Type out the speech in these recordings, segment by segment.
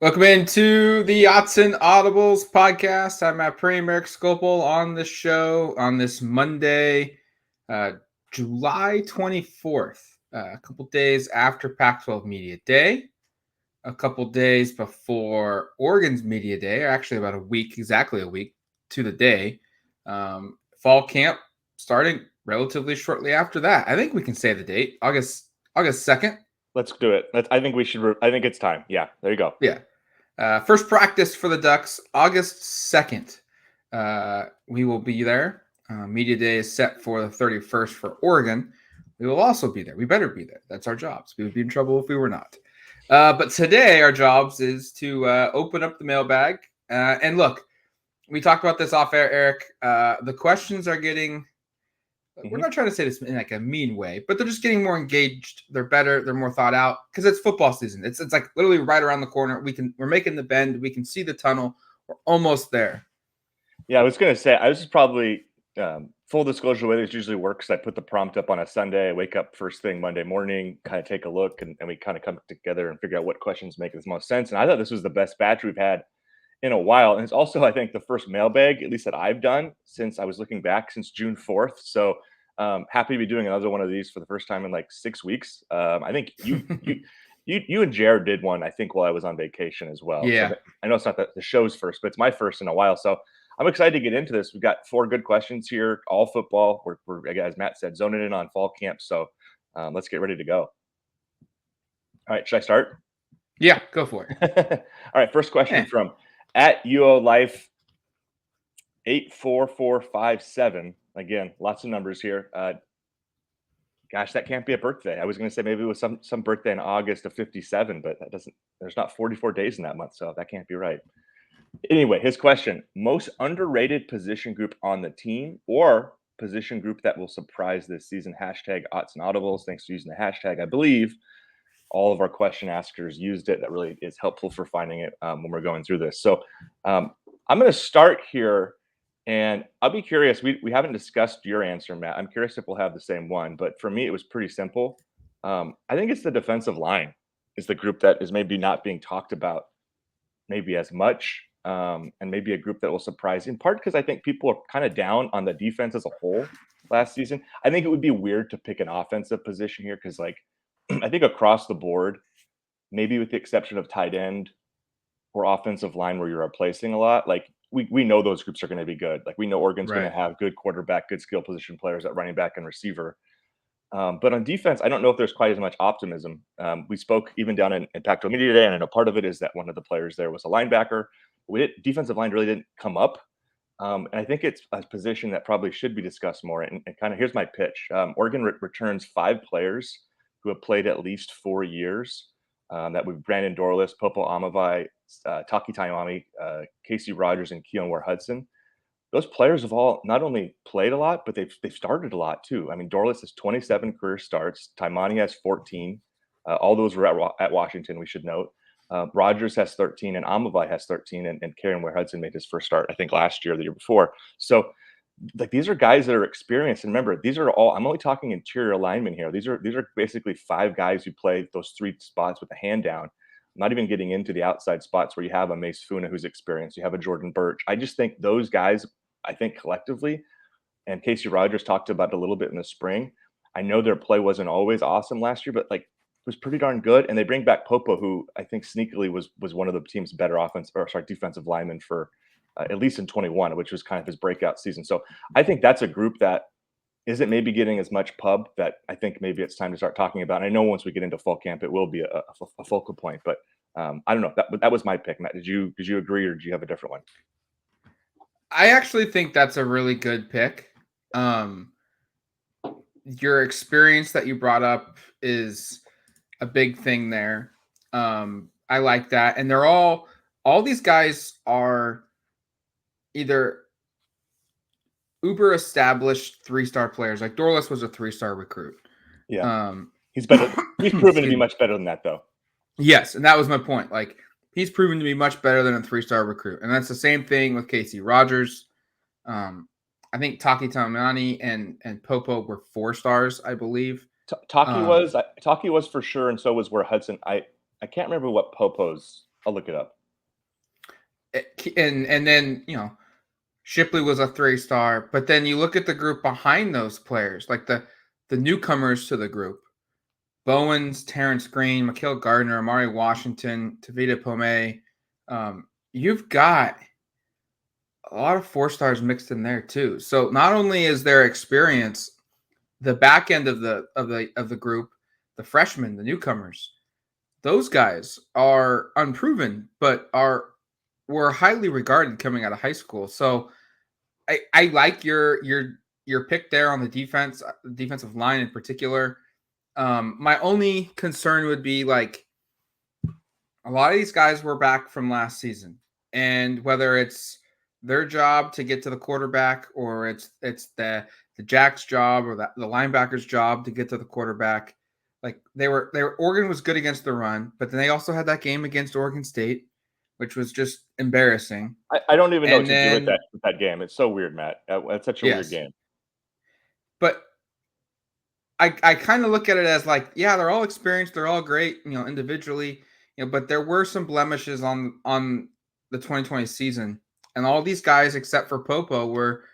Welcome into the Autzen Audibles Podcast. I'm at Prehm and Erik Skopil on the show on this Monday, July 24th, a couple days after Pac-12 Media Day, a couple days before Oregon's Media Day, or actually about exactly a week to the day. Fall camp starting relatively shortly after that. I think we can say the date, August 2nd. Let's do it. I think we should. I think it's time. Yeah, there you go. Yeah. First practice for the Ducks, August 2nd. We will be there. Media Day is set for the 31st for Oregon. We will also be there. We better be there. That's our jobs. We would be in trouble if we were not. But today, our jobs is to open up the mailbag. And look, we talked about this off air, Eric. The questions are getting. We're not trying to say this in like a mean way, but they're just getting more engaged. They're better. They're more thought out because it's football season. It's like literally right around the corner. We're making the bend. We can see the tunnel. We're almost there. Yeah, I was gonna say I was just probably full disclosure. The way this usually works, I put the prompt up on a Sunday. I wake up first thing Monday morning, kind of take a look, and we kind of come together and figure out what questions make the most sense. And I thought this was the best batch we've had in a while, and it's also I think the first mailbag, at least that I've done since I was looking back since June 4th. So happy to be doing another one of these for the first time in like 6 weeks. I think you and Jared did one, I think, while I was on vacation as well. Yeah. So I know it's not the show's first, but it's my first in a while. So I'm excited to get into this. We've got 4 good questions here, all football. We're as Matt said, zoning in on fall camp. So let's get ready to go. All right, should I start? Yeah, go for it. All right, first question from at UO Life 84457. Again, lots of numbers here. Gosh, that can't be a birthday. I was going to say maybe it was some birthday in August of 57, but that doesn't. There's not 44 days in that month, so that can't be right. Anyway, his question: most underrated position group on the team, or position group that will surprise this season? Hashtag Autzen Audibles. Thanks for using the hashtag. I believe all of our question askers used it. That really is helpful for finding it when we're going through this. So I'm going to start here. And I'll be curious. We haven't discussed your answer, Matt. I'm curious if we'll have the same one. But for me, it was pretty simple. I think it's the defensive line is the group that is maybe not being talked about maybe as much, and maybe a group that will surprise, in part because I think people are kind of down on the defense as a whole last season. I think it would be weird to pick an offensive position here because, like, I think across the board, maybe with the exception of tight end or offensive line where you're replacing a lot, like, we know those groups are going to be good. Like, we know Oregon's going to have good quarterback, good skill position players at running back and receiver. But on defense, I don't know if there's quite as much optimism. We spoke even down in Pac-12 Media today, and I know part of it is that one of the players there was a linebacker. Defensive line really didn't come up. And I think it's a position that probably should be discussed more. And kind of here's my pitch. Oregon returns 5 players who have played at least 4 years. That would be Brandon Dorlus, Popo Amavai, Taki Taimami, Casey Rogers, and Keon Ware-Hudson. Those players have all not only played a lot, but they've started a lot too. I mean, Dorlus has 27 career starts. Taimani has 14. All those were at Washington, we should note. Rogers has 13, and Amavai has 13, and Keon Ware-Hudson made his first start, I think, last year or the year before. So, like, these are guys that are experienced. And remember, these are all, I'm only talking interior linemen here. These are basically 5 guys who play those 3 spots with a hand down. I'm not even getting into the outside spots where you have a Mace Funa who's experienced. You have a Jordan Birch. I just think those guys, I think collectively, and Casey Rogers talked about it a little bit in the spring. I know their play wasn't always awesome last year, but like, it was pretty darn good. And they bring back Popo, who I think sneakily was one of the team's better defensive linemen for at least in 21, which was kind of his breakout season. So I think that's a group that isn't maybe getting as much pub that I think maybe it's time to start talking about. And I know once we get into fall camp, it will be a focal point, but I don't know. That was my pick, Matt. Did you agree, or did you have a different one? I actually think that's a really good pick. Your experience that you brought up is a big thing there. I like that. And they're all these guys are either uber established 3-star players. Like Dorlus was a 3-star recruit. Yeah. He's better. He's proven to be much better than that, though. Yes. And that was my point. Like, he's proven to be much better than a 3-star recruit. And that's the same thing with Casey Rogers. I think Taki Taimani and Popo were 4 stars, I believe. Taki was for sure, and so was Ware-Hudson. I can't remember what Popo's I'll look it up. And then, Shipley was a 3-star, but then you look at the group behind those players, like the newcomers to the group. Bowens, Terrence Green, Mikael Gardner, Amari Washington, Tavita Pomey. You've got a lot of 4-stars mixed in there too. So not only is their experience, the back end of the group, the freshmen, the newcomers, those guys are unproven, but were highly regarded coming out of high school. So I like your pick there on the defensive line in particular. My only concern would be like a lot of these guys were back from last season, and whether it's their job to get to the quarterback or it's the Jack's job or the linebacker's job to get to the quarterback. Like Oregon was good against the run, but then they also had that game against Oregon State, which was just embarrassing. I don't even know what to do with that game. It's so weird, Matt. It's such a weird game. But I kind of look at it as like, yeah, they're all experienced, they're all great, individually, but there were some blemishes on the 2020 season, and all these guys except for Popo were,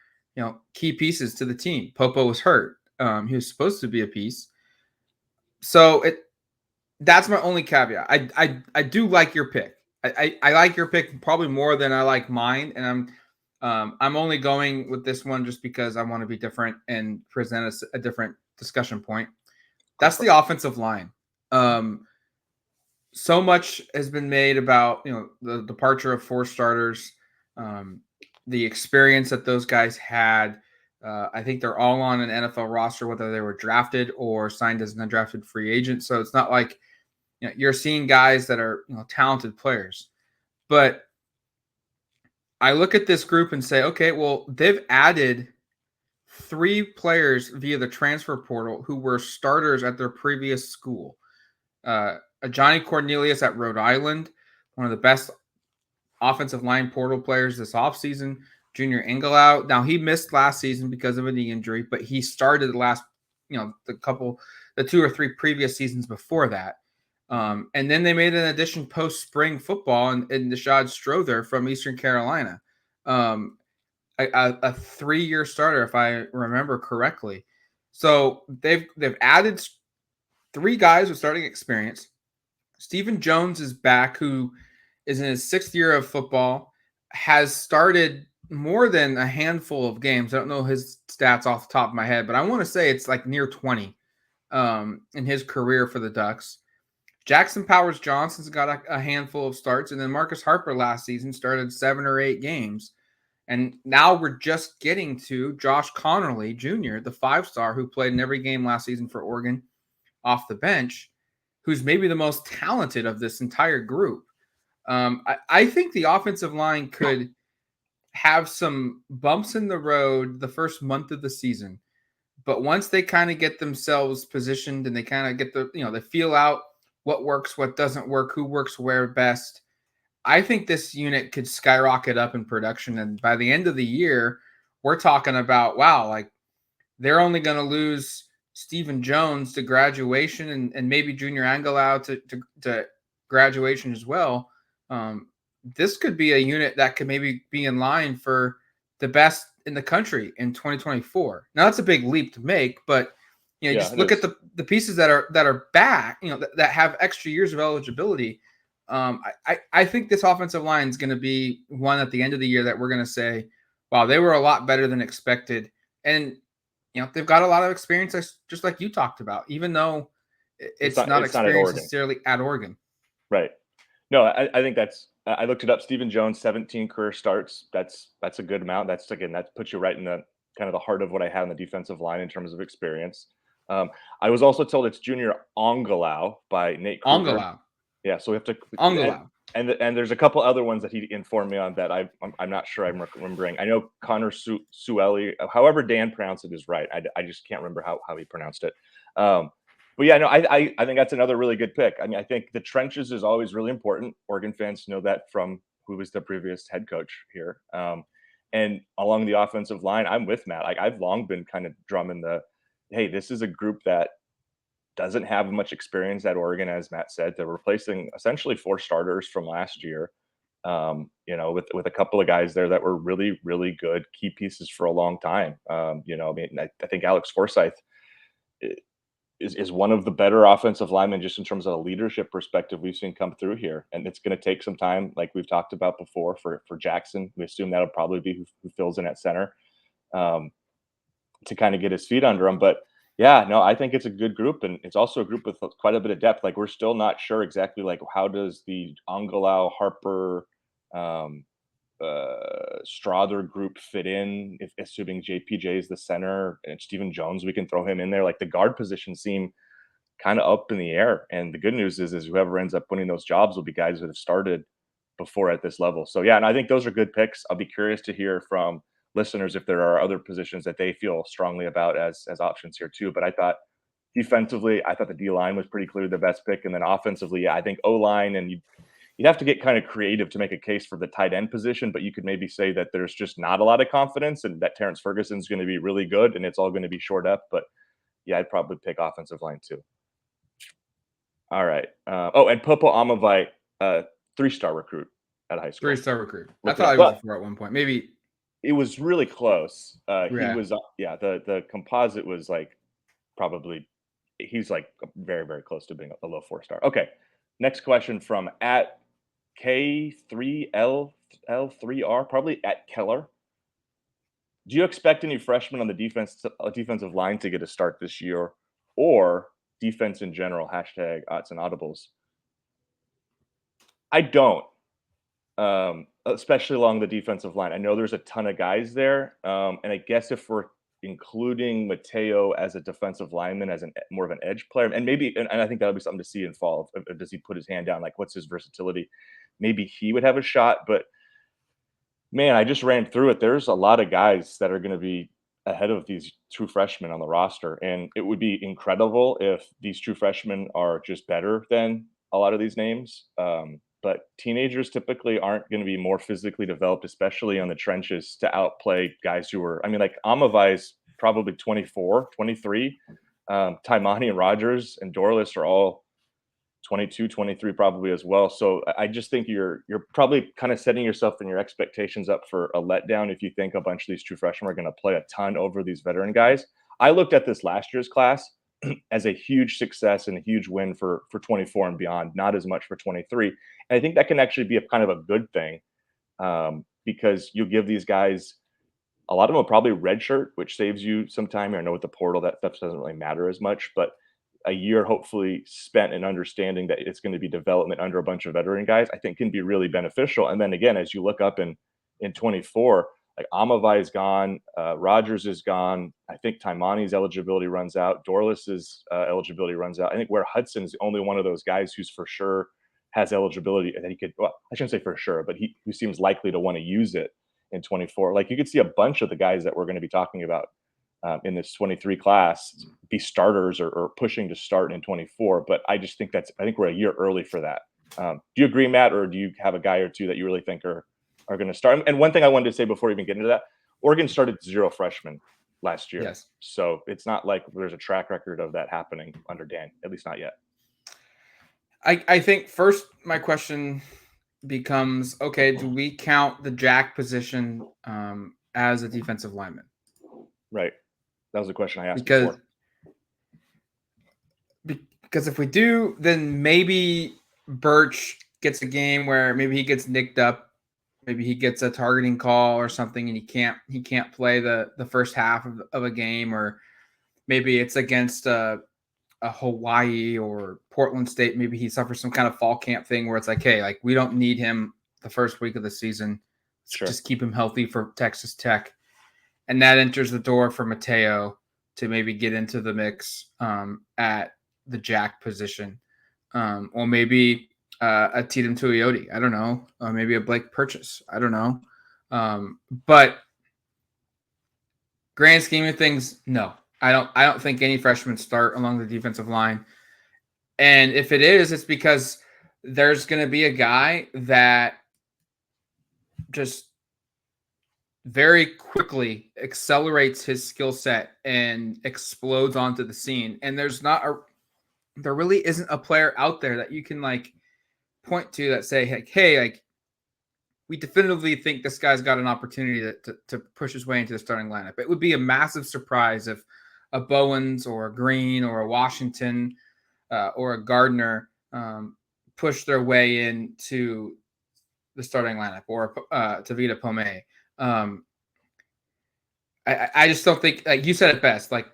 key pieces to the team. Popo was hurt. He was supposed to be a piece. So that's my only caveat. I do like your pick. I like your pick probably more than I like mine, and I'm only going with this one just because I want to be different and present a different discussion point. That's the offensive line. So much has been made about the departure of 4 starters, the experience that those guys had. I think they're all on an NFL roster, whether they were drafted or signed as an undrafted free agent. So it's not like you're seeing guys that are talented players. But I look at this group and say, okay, well, they've added 3 players via the transfer portal who were starters at their previous school. Johnny Cornelius at Rhode Island, one of the best offensive line portal players this offseason. Junior Engelau. Now, he missed last season because of a knee injury, but he started the 2 or 3 previous seasons before that. And then they made an addition post-spring football in Nishad Strother from Eastern Carolina. A 3-year starter, if I remember correctly. So they've added 3 guys with starting experience. Stephen Jones is back, who is in his 6th year of football, has started more than a handful of games. I don't know his stats off the top of my head, but I want to say it's like near 20 in his career for the Ducks. Jackson Powers Johnson's got a handful of starts, and then Marcus Harper last season started 7 or 8 games. And now we're just getting to Josh Connerly Jr., the 5-star who played in every game last season for Oregon off the bench, who's maybe the most talented of this entire group. I think the offensive line could have some bumps in the road the first month of the season. But once they kind of get themselves positioned and they kind of get they feel out what works, what doesn't work, who works where best, I think this unit could skyrocket up in production. And by the end of the year, we're talking about, wow, like they're only going to lose Stephen Jones to graduation and maybe Junior Angelau to graduation as well. This could be a unit that could maybe be in line for the best in the country in 2024. Now that's a big leap to make, but just look at the pieces that are back, that have extra years of eligibility. I think this offensive line is going to be one at the end of the year that we're going to say, wow, they were a lot better than expected. And, they've got a lot of experience, just like you talked about, even though it's not experience necessarily at Oregon. Right. No, I think I looked it up. Stephen Jones, 17 career starts. That's a good amount. That puts you right in the kind of the heart of what I have in the defensive line in terms of experience. I was also told it's Junior Angelau by Nate Kruger. Angelau. Yeah, so we have to Angelau. And there's a couple other ones that he informed me on that I'm not sure I'm remembering. I know Connor Sueli, however Dan pronounced it is right. I just can't remember how he pronounced it. But yeah, no, I think that's another really good pick. I mean, I think the trenches is always really important. Oregon fans know that from who was the previous head coach here. And along the offensive line, I'm with Matt. Like I've long been kind of drumming hey, this is a group that doesn't have much experience at Oregon, as Matt said. They're replacing essentially 4 starters from last year. With a couple of guys there that were really, really good key pieces for a long time. I think Alex Forsyth is one of the better offensive linemen just in terms of a leadership perspective we've seen come through here. And it's going to take some time, like we've talked about before, for Jackson. We assume that'll probably be who fills in at center to kind of get his feet under him. But yeah, no, I think it's a good group, and it's also a group with quite a bit of depth. Like, we're still not sure exactly like how does the Angalau, Harper, Strother group fit in, if assuming JPJ is the center and Stephen Jones, we can throw him in there. Like, the guard position seem kind of up in the air. And the good news is whoever ends up winning those jobs will be guys that have started before at this level. So yeah, and I think those are good picks. I'll be curious to hear from listeners if there are other positions that they feel strongly about as options here too. But I thought defensively, I thought the D line was pretty clearly the best pick. And then offensively, yeah, I think O line, and you'd have to get kind of creative to make a case for the tight end position, but you could maybe say that there's just not a lot of confidence and that Terrence Ferguson's going to be really good and it's all going to be short up. But yeah, I'd probably pick offensive line too. All right. And Popo Amavai, 3-star recruit at high school. 3-star recruit. I thought he was a 4 at one point. Maybe it was really close. Yeah. He was, the composite was like probably, he's like very, very close to being a low 4-star. Okay. Next question from at K3L3R, probably at Keller. Do you expect any freshmen on the defensive line to get a start this year, or defense in general? Hashtag Autzen Audibles. I don't, especially along the defensive line. I know there's a ton of guys there, and I guess if we're including Mateo as a defensive lineman, as more of an edge player, and maybe, and I think that'll be something to see in fall. Does he put his hand down? Like, what's his versatility? Maybe he would have a shot, but man, I just ran through it. There's a lot of guys that are going to be ahead of these true freshmen on the roster, and it would be incredible if these true freshmen are just better than a lot of these names. But teenagers typically aren't going to be more physically developed, especially on the trenches, to outplay guys who are, like Amavai's probably 24, 23. Taimani and Rogers and Dorless are all 22, 23 probably as well. So I just think you're probably kind of setting yourself and your expectations up for a letdown if you think a bunch of these true freshmen are going to play a ton over these veteran guys. I looked at this last year's class as a huge success and a huge win for 24 and beyond, not as much for 23. And I think that can actually be a kind of a good thing, because you give these guys, a lot of them will probably redshirt, which saves you some time. I know with the portal, that stuff doesn't really matter as much, but a year hopefully spent in understanding that it's going to be development under a bunch of veteran guys, I think can be really beneficial. And then again, as you look up in 24, like Amavai is gone, Rogers is gone. I think Taimani's eligibility runs out. Dorless's eligibility runs out. I think where Hudson's the only one of those guys who's for sure has eligibility and that he could, well, I shouldn't say for sure, but who seems likely to want to use it in 24. Like, you could see a bunch of the guys that we're going to be talking about in this 23 class be starters or pushing to start in 24. But I just think I think we're a year early for that. Do you agree, Matt, or do you have a guy or two that you really think are going to start? And one thing I wanted to say before we even get into that, Oregon started 0 freshmen last year. Yes. So it's not like there's a track record of that happening under Dan, at least not yet. I think first my question becomes, okay, do we count the jack position as a defensive lineman? Right. That was the question I asked before. Because if we do, then maybe Birch gets a game where maybe he gets nicked up, maybe he gets a targeting call or something, and he can't play the first half of a game, or maybe it's against a Hawaii or Portland State. Maybe he suffers some kind of fall camp thing where it's like, hey, like, we don't need him the first week of the season. Sure. Just keep him healthy for Texas Tech. And that enters the door for Mateo to maybe get into the mix at the jack position. Or maybe a Tatum Tuioti. I don't know. Or maybe a Blake Purchase. I don't know. But grand scheme of things, no. I don't think any freshmen start along the defensive line. And if it is, it's because there's going to be a guy that just very quickly accelerates his skill set and explodes onto the scene. And there's not there really isn't a player out there that you can like point to that say, like, hey, like we definitively think this guy's got an opportunity to push his way into the starting lineup. It would be a massive surprise if a Bowens or a Green or a Washington or a Gardner push their way into the starting lineup, or Tavita Pomey. I just don't think, like you said it best, like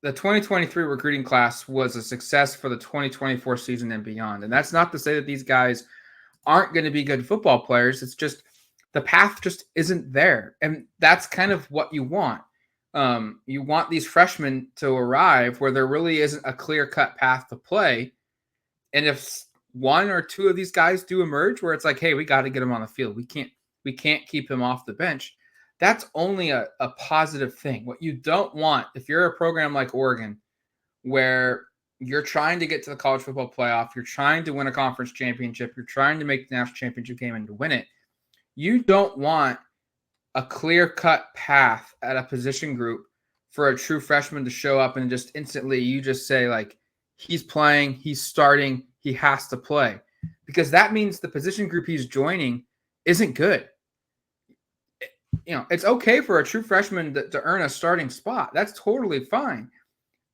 the 2023 recruiting class was a success for the 2024 season and beyond. And that's not to say that these guys aren't going to be good football players. It's just the path just isn't there. And that's kind of what you want. You want these freshmen to arrive where there really isn't a clear-cut path to play. And if one or two of these guys do emerge where it's like, hey, we got to get him on the field. We can't keep him off the bench. That's only a positive thing. What you don't want, if you're a program like Oregon, where you're trying to get to the college football playoff, you're trying to win a conference championship, you're trying to make the national championship game and to win it, you don't want a clear-cut path at a position group for a true freshman to show up and just instantly you just say, like, he's playing, he's starting, he has to play. Because that means the position group he's joining isn't good. You know, it's okay for a true freshman to earn a starting spot. That's totally fine.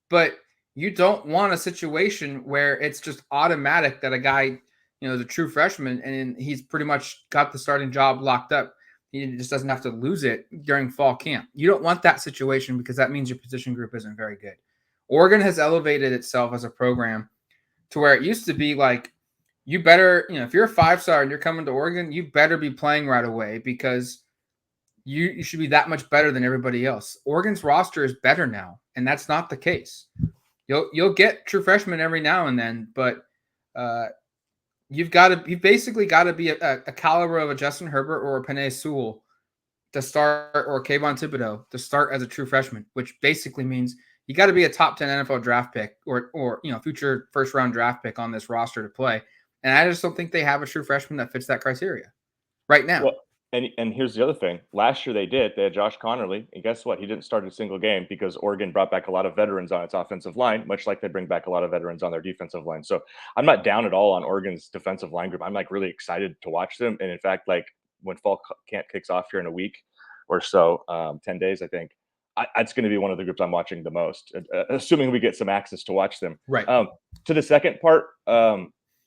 But you don't want a situation where it's just automatic that a guy, you know, is a true freshman and he's pretty much got the starting job locked up. He just doesn't have to lose it during fall camp. You don't want that situation because that means your position group isn't very good. Oregon has elevated itself as a program to where it used to be like, you better, you know, if you're a 5-star and you're coming to Oregon, you better be playing right away because you should be that much better than everybody else. Oregon's roster is better now, and that's not the case. You'll get true freshmen every now and then, but you've basically got to be a caliber of a Justin Herbert or a Penei Sewell to start, or Kayvon Thibodeau to start as a true freshman, which basically means you got to be a top 10 NFL draft pick or you know, future first round draft pick on this roster to play. And I just don't think they have a true freshman that fits that criteria right now. Well, and here's the other thing. Last year they had Josh Connerly, and guess what? He didn't start a single game because Oregon brought back a lot of veterans on its offensive line, much like they bring back a lot of veterans on their defensive line. So I'm not down at all on Oregon's defensive line group. I'm like really excited to watch them. And in fact, like when fall camp kicks off here in a week or so, 10 days, I think, it's going to be one of the groups I'm watching the most, assuming we get some access to watch them. Right. To the second part,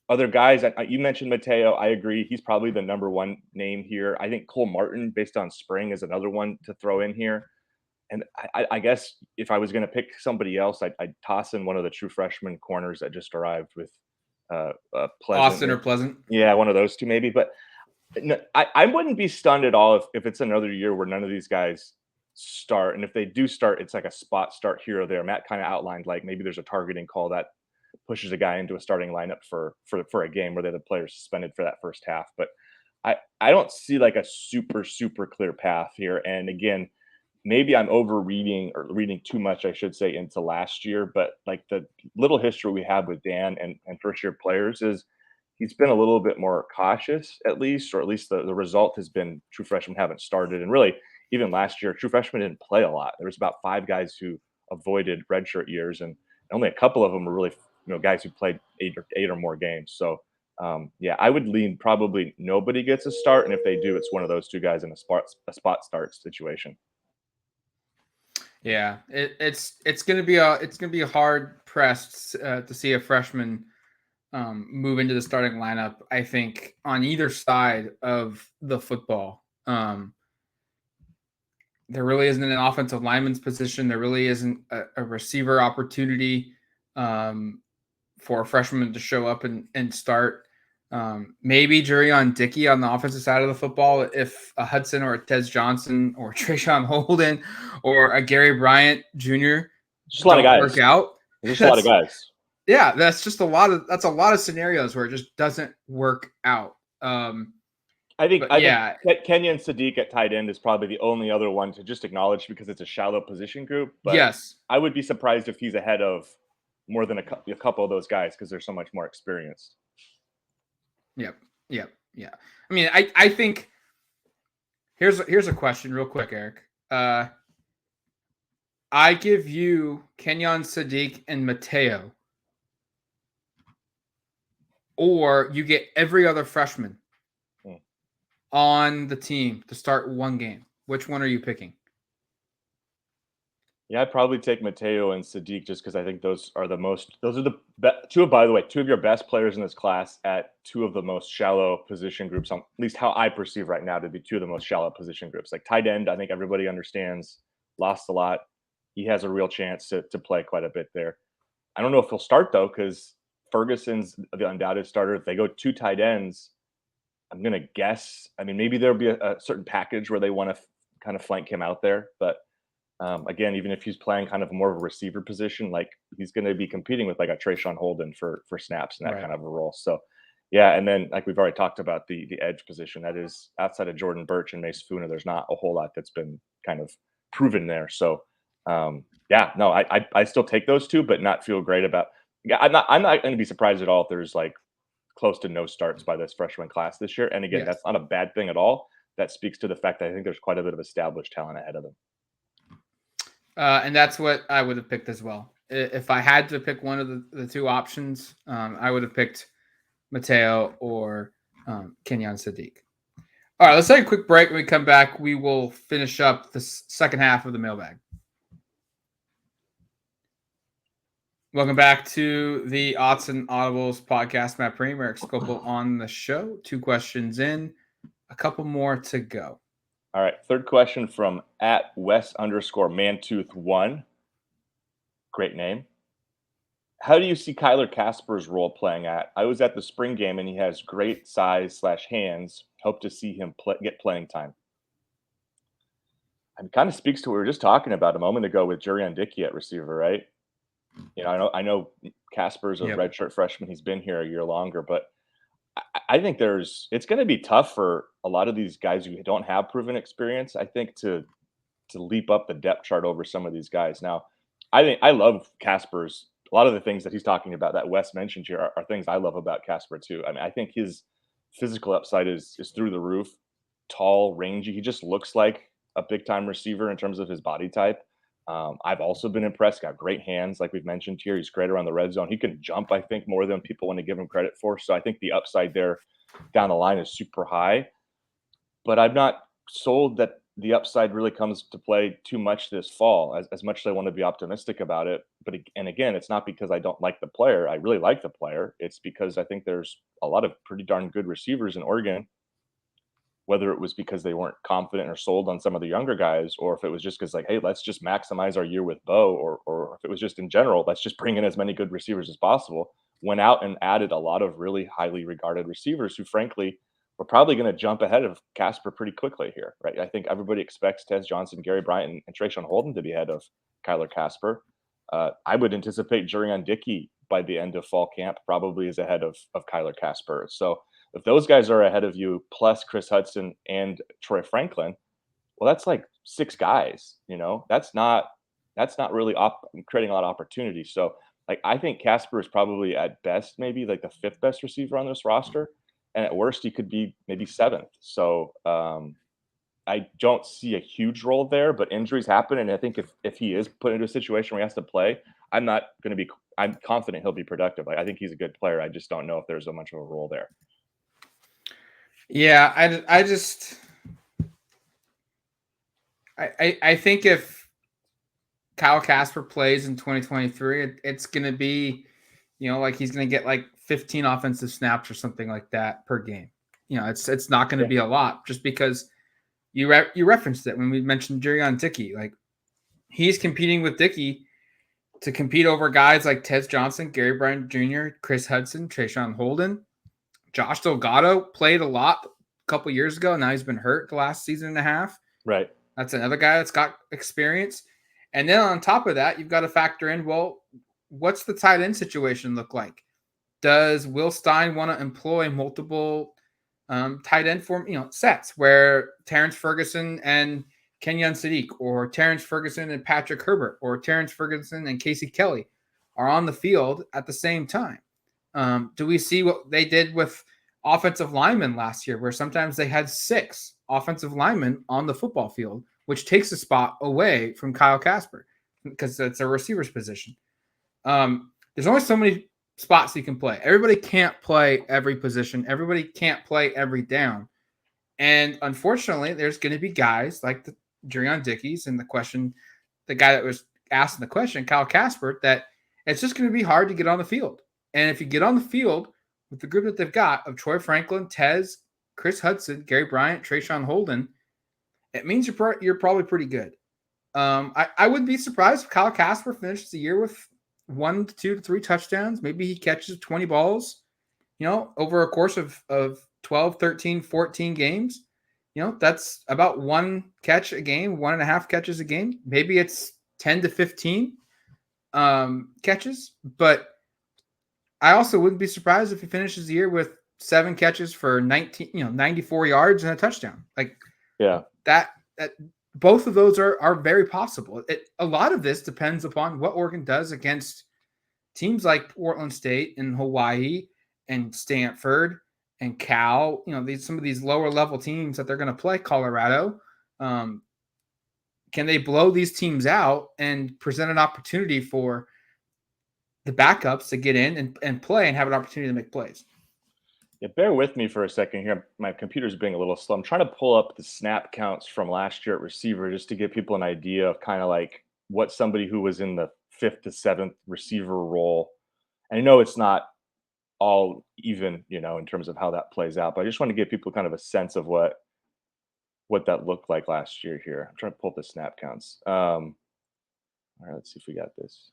other guys, you mentioned Mateo. I agree. He's probably the number one name here. I think Cole Martin, based on spring, is another one to throw in here. And I guess if I was going to pick somebody else, I'd toss in one of the true freshman corners that just arrived with Pleasant. Austin or Pleasant. Yeah, one of those two maybe. But no, I wouldn't be stunned at all if it's another year where none of these guys start. And if they do start, it's like a spot start here or there. Matt kind of outlined like maybe there's a targeting call that pushes a guy into a starting lineup for a game where the player suspended for that first half. But I don't see like a super clear path here. And again, maybe I'm overreading or reading too much, I should say, into last year. But like the little history we have with Dan and first year players is he's been a little bit more cautious, at least, or at least the result has been true freshmen haven't started. And really, even last year, true freshmen didn't play a lot. There was about 5 guys who avoided redshirt years, and only a couple of them were really, you know, guys who played 8 or more games. So yeah, I would lean probably nobody gets a start, and if they do, it's one of those 2 guys in a spot start situation. Yeah, it's gonna be a hard pressed to see a freshman move into the starting lineup. I think on either side of the football. There really isn't an offensive lineman's position. There really isn't a receiver opportunity for a freshman to show up and start. Maybe Jurion Dickey on the offensive side of the football if a Hudson or a Tez Johnson or Trayshawn Holden or a Gary Bryant Jr. Just a lot of guys work out. There's just a lot of guys. Yeah, that's a lot of scenarios where it just doesn't work out. I think Kenyon Sadiq at tight end is probably the only other one to just acknowledge because it's a shallow position group. But yes, I would be surprised if he's ahead of more than a couple of those guys because they're so much more experienced. Yep. I mean, I think here's a question real quick, Eric. I give you Kenyon Sadiq and Mateo or you get every other freshman Hmm. on the team to start one game. Which one are you picking? Yeah, I'd probably take Mateo and Sadiq just because I think those are two of your best players in this class at two of the most shallow position groups, at least how I perceive right now to be two of the most shallow position groups. Like tight end, I think everybody understands, lost a lot. He has a real chance to play quite a bit there. I don't know if he'll start though, because Ferguson's the undoubted starter. If they go two tight ends, I'm gonna guess. I mean, maybe there'll be a certain package where they want to kind of flank him out there, but again, even if he's playing kind of more of a receiver position, like he's going to be competing with like a Trayshawn Holden for snaps and that Right. kind of a role. So, yeah, and then like we've already talked about the edge position, that is outside of Jordan Birch and Mace Funa, there's not a whole lot that's been kind of proven there. So, yeah, no, I still take those two, but not feel great about. Yeah, I'm not going to be surprised at all if there's like close to no starts by this freshman class this year. And again, Yes. that's not a bad thing at all. That speaks to the fact that I think there's quite a bit of established talent ahead of them. And that's what I would have picked as well. If I had to pick one of the two options, I would have picked Mateo or Kenyon Sadiq. All right, let's take a quick break. When we come back, we will finish up the second half of the mailbag. Welcome back to the Autzen Audibles Podcast. Matt Prehm, Erik Skopil on the show. 2 questions in, a couple more to go. All right, third question from @Wes_Mantooth1. Great name. How do you see Kyler Casper's role playing at? I was at the spring game and he has great size/hands. Hope to see him get playing time. It kind of speaks to what we were just talking about a moment ago with Jurion Dickey at receiver, right? You know, I know Casper's a redshirt freshman. He's been here a year longer, but I think it's going to be tough for a lot of these guys who don't have proven experience, I think, to leap up the depth chart over some of these guys. Now, I love Casper's. A lot of the things that he's talking about that Wes mentioned here are things I love about Casper too. I mean, I think his physical upside is through the roof. Tall, rangy. He just looks like a big time receiver in terms of his body type. I've also been impressed. Got great hands, like we've mentioned here. He's great around the red zone. He can jump, I think, more than people want to give him credit for. So I think the upside there down the line is super high. But I'm not sold that the upside really comes to play too much this fall, as much as I want to be optimistic about it. But and again, it's not because I don't like the player. I really like the player. It's because I think there's a lot of pretty darn good receivers in Oregon. Whether it was because they weren't confident or sold on some of the younger guys, or if it was just because like, hey, let's just maximize our year with Bo, or if it was just in general, let's just bring in as many good receivers as possible. Went out and added a lot of really highly regarded receivers who, frankly, we're probably going to jump ahead of Casper pretty quickly here, right? I think everybody expects Tez Johnson, Gary Bryant, and Trayshawn Holden to be ahead of Kyler Casper. I would anticipate Jurion Dickey by the end of fall camp probably is ahead of Kyler Casper. So if those guys are ahead of you, plus Chris Hudson and Troy Franklin, well, that's like 6 guys. You know, that's not really creating a lot of opportunity. So, like, I think Casper is probably at best maybe like the 5th best receiver on this roster, and at worst he could be maybe 7th. So, I don't see a huge role there, but injuries happen, and I think if he is put into a situation where he has to play, I'm confident he'll be productive. Like, I think he's a good player. I just don't know if there's so much of a role there. Yeah, I think if Kyle Casper plays in 2023, it's going to be, like he's going to get like 15 offensive snaps or something like that per game. It's not going to be a lot, just because you referenced it when we mentioned Jurion Dickey. Like, he's competing with Dickey to compete over guys like Tez Johnson, Gary Bryant Jr., Chris Hudson, Trayshawn Holden. Josh Delgado played a lot a couple years ago. Now he's been hurt the last season and a half. Right. That's another guy that's got experience. And then on top of that, you've got to factor in, well, what's the tight end situation look like? Does Will Stein want to employ multiple tight end sets where Terrence Ferguson and Kenyon Sadiq, or Terrence Ferguson and Patrick Herbert, or Terrence Ferguson and Casey Kelly are on the field at the same time? Do we see what they did with offensive linemen last year, where sometimes they had 6 offensive linemen on the football field, which takes a spot away from Kyle Casper because it's a receiver's position. There's only so many spots he can play. Everybody can't play every position. Everybody can't play every down. And unfortunately, there's going to be guys like the Jurion Dickies and the guy that was asking the question, Kyle Casper, that it's just going to be hard to get on the field. And if you get on the field with the group that they've got of Troy Franklin, Tez, Chris Hudson, Gary Bryant, Trayshawn Holden, it means you're probably pretty good. I wouldn't be surprised if Kyle Casper finishes the year with 1 to 2 to 3 touchdowns. Maybe he catches 20 balls, over a course of 12, 13, 14 games. That's about 1 catch a game, 1.5 catches a game. Maybe it's 10 to 15 catches. But I also wouldn't be surprised if he finishes the year with 7 catches for 94 yards and a touchdown. Like, yeah, that both of those are very possible. A lot of this depends upon what Oregon does against teams like Portland State and Hawaii and Stanford and Cal. Some of these lower level teams that they're going to play. Colorado. Can they blow these teams out and present an opportunity for the backups to get in and play and have an opportunity to make plays? Yeah, bear with me for a second here. My computer's being a little slow. I'm trying to pull up the snap counts from last year at receiver just to give people an idea of kind of like what somebody who was in the 5th to 7th receiver role. And I know it's not all even, in terms of how that plays out, but I just want to give people kind of a sense of what that looked like last year here. I'm trying to pull up the snap counts. All right, let's see if we got this.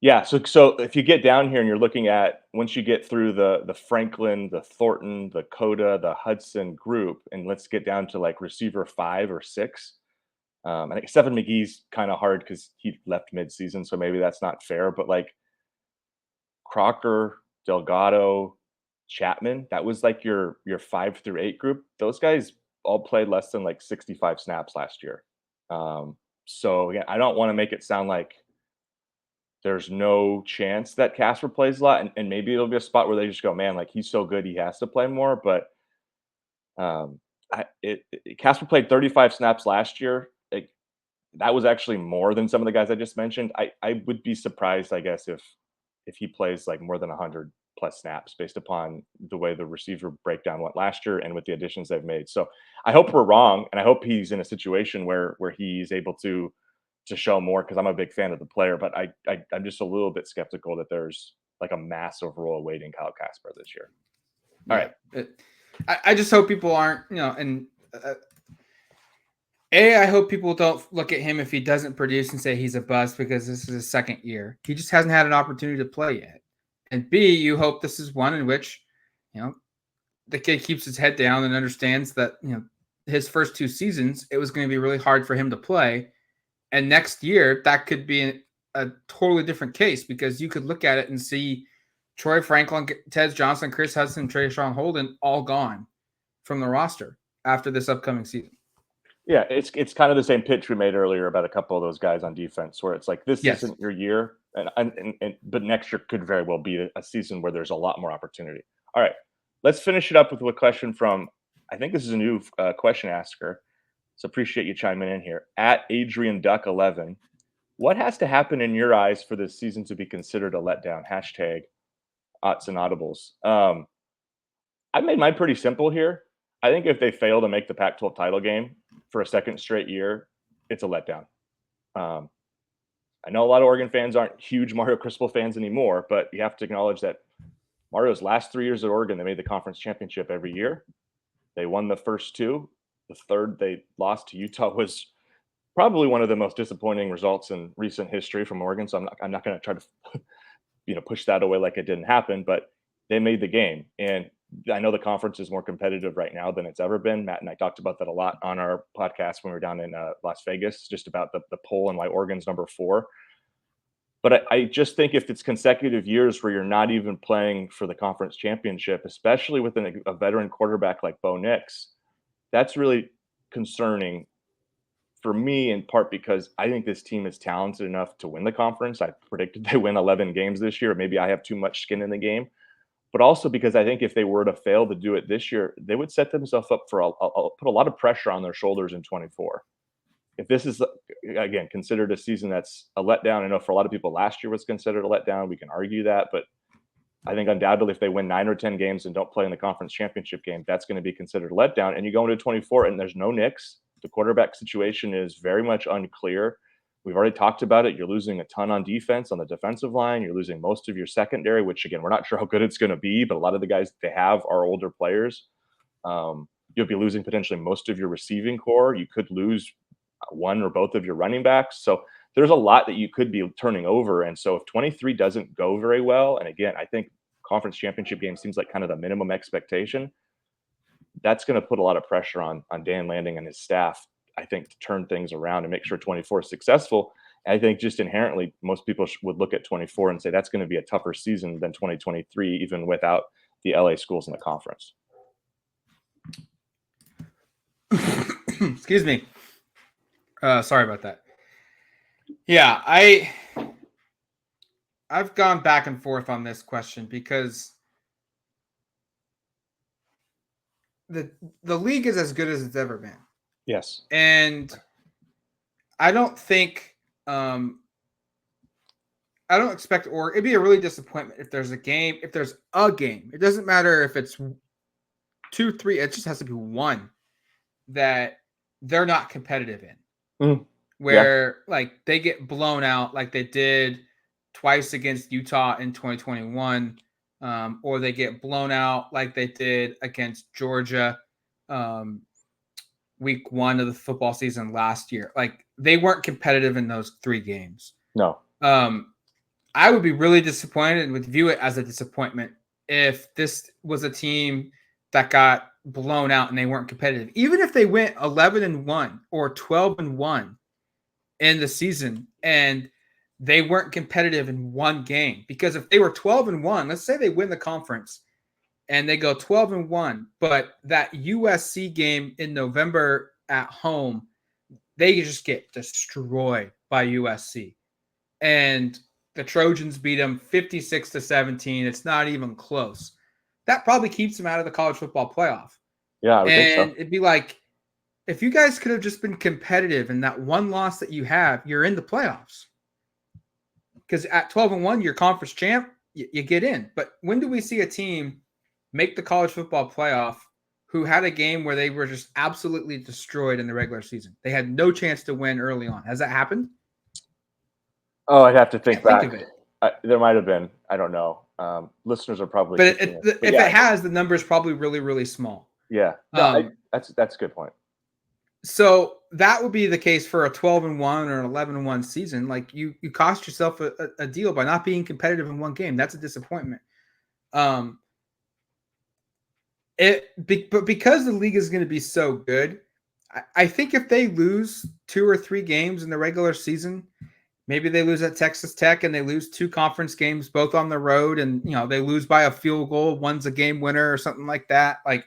Yeah, so if you get down here and you're looking at, once you get through the Franklin, the Thornton, the Coda, the Hudson group, and let's get down to like receiver 5 or 6. I think Stephen McGee's kind of hard because he left midseason, so maybe that's not fair. But like Crocker, Delgado, Chapman, that was like your 5 through 8 group. Those guys all played less than like 65 snaps last year. So again, I don't want to make it sound like there's no chance that Casper plays a lot, and maybe it'll be a spot where they just go, man, like he's so good, he has to play more. But Casper played 35 snaps last year. Like, that was actually more than some of the guys I just mentioned. I would be surprised, I guess, if he plays like more than 100 plus snaps based upon the way the receiver breakdown went last year and with the additions they've made. So I hope we're wrong, and I hope he's in a situation where he's able to show more, because I'm a big fan of the player, but I'm just a little bit skeptical that there's like a massive role awaiting Kyle Casper this year. All right. I just hope people aren't, and I hope people don't look at him if he doesn't produce and say he's a bust because this is his 2nd year. He just hasn't had an opportunity to play yet. And B, you hope this is one in which, the kid keeps his head down and understands that, his first 2 seasons, it was going to be really hard for him to play. And next year, that could be a totally different case, because you could look at it and see Troy Franklin, Tez Johnson, Chris Hudson, Trayshawn Holden all gone from the roster after this upcoming season. Yeah, it's kind of the same pitch we made earlier about a couple of those guys on defense, where it's like, this isn't your year, but next year could very well be a season where there's a lot more opportunity. All right, let's finish it up with a question from, I think this is a new question asker. So appreciate you chiming in here. At Adrian Duck 11, what has to happen in your eyes for this season to be considered a letdown? Hashtag Autzen Audibles. I made mine pretty simple here. I think if they fail to make the Pac-12 title game for a 2nd straight year, it's a letdown. I know a lot of Oregon fans aren't huge Mario Cristobal fans anymore, but you have to acknowledge that Mario's last 3 years at Oregon, they made the conference championship every year. They won the first 2. The 3rd they lost to Utah was probably one of the most disappointing results in recent history from Oregon. So I'm not going to try to push that away like it didn't happen, but they made the game. And I know the conference is more competitive right now than it's ever been. Matt and I talked about that a lot on our podcast when we were down in Las Vegas, just about the poll and why Oregon's number 4. But I just think if it's consecutive years where you're not even playing for the conference championship, especially with a veteran quarterback like Bo Nix, that's really concerning for me, in part because I think this team is talented enough to win the conference. I predicted they win 11 games this year. Maybe I have too much skin in the game, but also because I think if they were to fail to do it this year, they would set themselves up for put a lot of pressure on their shoulders in 24. if this is, again, considered a season that's a letdown, I know for a lot of people last year was considered a letdown. We can argue that, but I think undoubtedly if they win 9 or 10 games and don't play in the conference championship game, that's going to be considered a letdown. And you go into 24 and there's no Knicks. The quarterback situation is very much unclear. We've already talked about it. You're losing a ton on defense, on the defensive line. You're losing most of your secondary, which, again, we're not sure how good it's going to be, but a lot of the guys they have are older players. You'll be losing potentially most of your receiving core. You could lose one or both of your running backs. So there's a lot that you could be turning over. And so if 23 doesn't go very well, and again, I think conference championship game seems like kind of the minimum expectation, that's going to put a lot of pressure on Dan Lanning and his staff, I think, to turn things around and make sure 24 is successful. And I think just inherently, most people would look at 24 and say that's going to be a tougher season than 2023, even without the LA schools in the conference. Excuse me. Sorry about that. Yeah, I've gone back and forth on this question because the league is as good as it's ever been. Yes. And I don't think I don't expect it'd be a really disappointment if there's a game. It doesn't matter if it's 2, 3, it just has to be one that they're not competitive in. Where like they get blown out like they did twice against Utah in 2021, or they get blown out like they did against Georgia week 1 of the football season last year. Like they weren't competitive in those 3 games. No. I would be really disappointed and would view it as a disappointment if this was a team that got blown out and they weren't competitive. Even if they went 11-1 or 12-1 in the season and they weren't competitive in one game, because if they were 12-1, let's say they win the conference and they go 12-1, but that USC game in November at home, they just get destroyed by USC. And the Trojans beat them 56-17. It's not even close. That probably keeps them out of the college football playoff. Yeah, I would think so. It'd be like, if you guys could have just been competitive in that one loss that you have, you're in the playoffs. Because at 12-1, you're conference champ, you get in. But when do we see a team make the college football playoff who had a game where they were just absolutely destroyed in the regular season? They had no chance to win early on. Has that happened? Oh, I'd have to think back. Think of it. There might have been. I don't know. Listeners are probably. But if it has, the number is probably really, really small. Yeah, no, that's a good point. So that would be the case for a 12-1 or an 11-1 season. Like you cost yourself a deal by not being competitive in one game. That's a disappointment. But because the league is going to be so good, I think if they lose 2 or 3 games in the regular season, maybe they lose at Texas Tech and they lose 2 conference games, both on the road, and they lose by a field goal, one's a game winner or something like that. Like,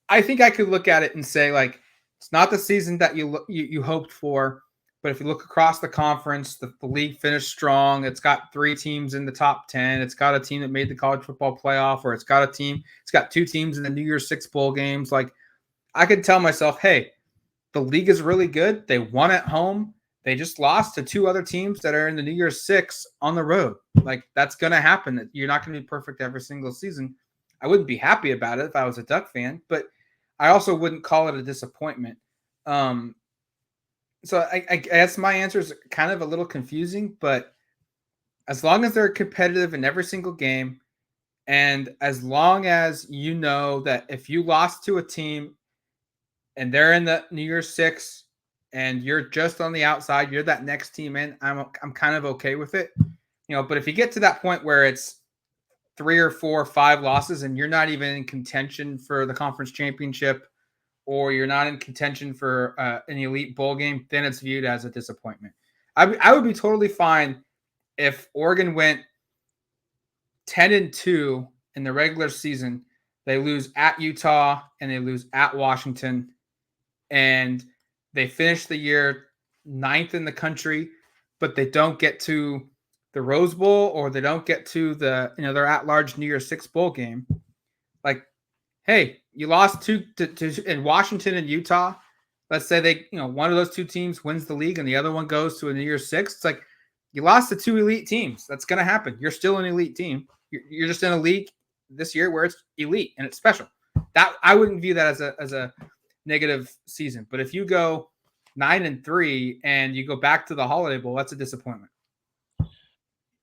I think I could look at it and say, like, it's not the season that you hoped for, but if you look across the conference, the league finished strong. It's got 3 teams in the top 10. It's got a team that made the college football playoff, or it's got 2 teams in the New Year's 6 bowl games. Like, I could tell myself, hey, the league is really good. They won at home. They just lost to 2 other teams that are in the New Year's 6 on the road. Like, that's going to happen. You're not going to be perfect every single season. I wouldn't be happy about it if I was a Duck fan, but I also wouldn't call it a disappointment. So I guess my answer is kind of a little confusing, but as long as they're competitive in every single game, and as long as you know that if you lost to a team and they're in the New Year's 6 and you're just on the outside, you're that next team in, I'm kind of okay with it. But if you get to that point where it's 3 or 4 or 5 losses and you're not even in contention for the conference championship, or you're not in contention for an elite bowl game, then it's viewed as a disappointment. I would be totally fine if Oregon went 10-2 in the regular season. They lose at Utah and they lose at Washington, and they finish the year 9th in the country, but they don't get to the Rose Bowl, or they don't get to the their at-large New Year's 6 bowl game. Like, hey, you lost to in Washington and Utah. let's say they, one of those two teams wins the league and the other one goes to a New Year's Six. It's like you lost to two elite teams. That's going to happen. You're still an elite team. You're just in a league this year where it's elite and it's special. That I wouldn't view that as a negative season. But if you go 9-3 and you go back to the Holiday Bowl, that's a disappointment. I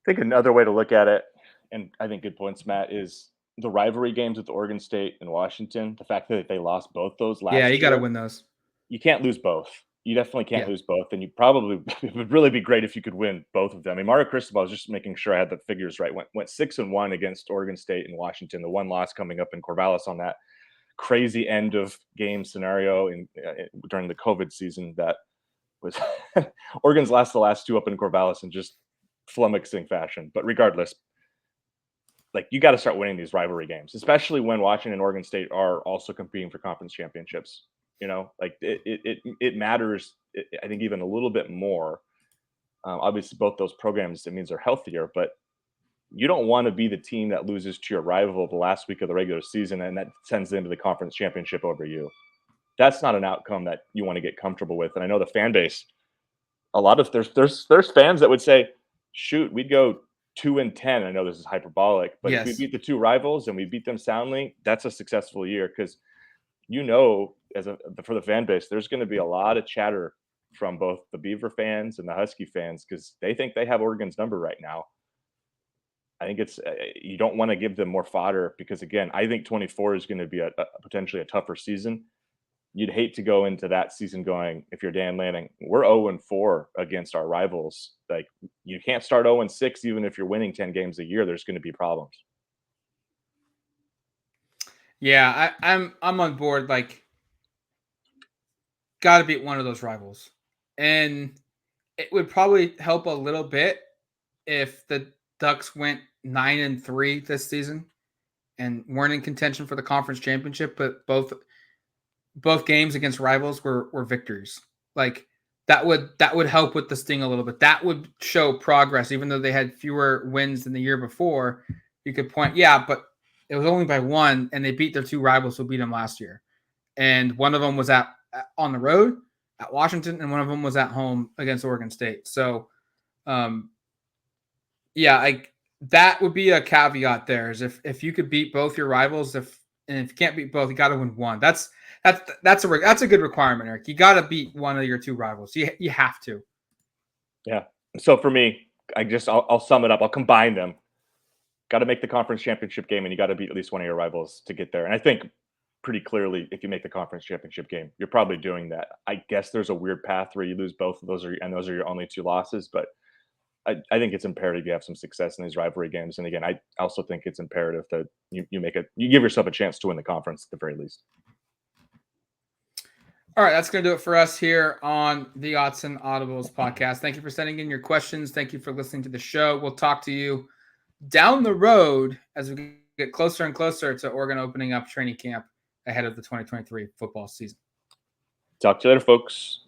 think another way to look at it, and I think good points, Matt, is the rivalry games with Oregon State and Washington. The fact that they lost both those last year. Yeah, you got to win those. You can't lose both. You definitely can't lose both. And you probably, it would really be great if you could win both of them. I mean, Mario Cristobal, I was just making sure I had the figures right, went 6-1 against Oregon State and Washington. The one loss coming up in Corvallis on that crazy end of game scenario during the COVID season that was Oregon's the last two up in Corvallis in just flummoxing fashion. But regardless, like, you got to start winning these rivalry games, especially when Washington and Oregon State are also competing for conference championships. Like it matters. I think even a little bit more. Obviously, both those programs, it means they're healthier, but you don't want to be the team that loses to your rival the last week of the regular season and that sends them to the conference championship over you. That's not an outcome that you want to get comfortable with. And I know the fan base, a lot of there's fans that would say, shoot, we'd go 2-10. I know this is hyperbolic, but if we beat the two rivals and we beat them soundly, that's a successful year. Because for the fan base, there's going to be a lot of chatter from both the Beaver fans and the Husky fans because they think they have Oregon's number right now. I think you don't want to give them more fodder because, again, I think 24 is going to be a potentially a tougher season. You'd hate to go into that season going, if you're Dan Lanning, we're 0-4 against our rivals. Like, you can't start 0-6 even if you're winning 10 games a year. There's going to be problems. Yeah, I'm on board. Like, got to beat one of those rivals, and it would probably help a little bit if the Ducks went 9-3 this season and weren't in contention for the conference championship, but both games against rivals were victories. Like, that would help with the sting a little bit. That would show progress, even though they had fewer wins than the year before. You could point, but it was only by one, and they beat their two rivals who beat them last year. And one of them was on the road at Washington, and one of them was at home against Oregon State. So, that would be a caveat there, is if you could beat both your rivals, and if you can't beat both, you got to win one. That's a good requirement, Eric. You got to beat one of your two rivals. You have to. Yeah. So for me, I'll sum it up. I'll combine them. Got to make the conference championship game, and you got to beat at least one of your rivals to get there. And I think pretty clearly, if you make the conference championship game, you're probably doing that. I guess there's a weird path where you lose both of those, and those are your only two losses. But I think it's imperative you have some success in these rivalry games. And again, I also think it's imperative that you give yourself a chance to win the conference at the very least. All right, that's going to do it for us here on the Autzen Audibles podcast. Thank you for sending in your questions. Thank you for listening to the show. We'll talk to you down the road as we get closer and closer to Oregon opening up training camp ahead of the 2023 football season. Talk to you later, folks.